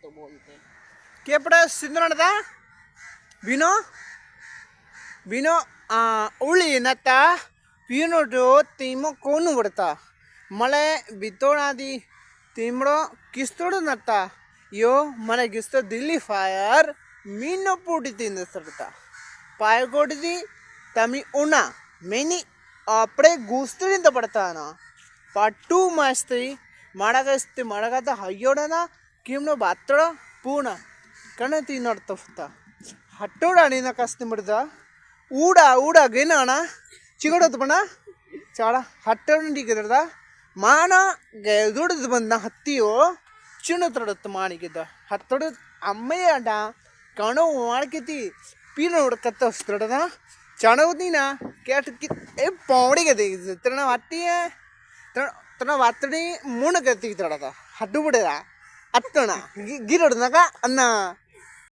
तो बोलते केपड़ा सिंधनदा बिनो बिनो उली नता पिनो जो तीमो कोनु बड़ता मले बितोड़ा दी तीमड़ो किस्तोड़ नता यो मने किस्तो दिल्ली फायर मीनो पूटी तीन सरता पाय कोटी तमी उना मेनी अपने गुस्तरी तो पड़ता ना पट्टू मस्ती मड़गस्ती मड़गता हयोड़ना किम्नो बातड़ पूना कने तीन अर्थता हट्टोड़ा नीना कस्ती मड़दा ऊड़ा ऊड़ा गेना चिगड़त बना चाड़ा हट्टोड़ी किदरदा माना गेदुड़ बंदा हत्तियो चिन्न तड़त मानिकिद हत्तोड़ अम्मयड कणो माड़किती पीनो उड़कत्ता वस्तुड़दा चणवदीना कैट कि ए पौड़ी के देख तेरा वाटी है तेरा वाटड़ी मुन करती तड़ा था हड्डू बड़ेदा अत्तना गिरोड़ नका अन्ना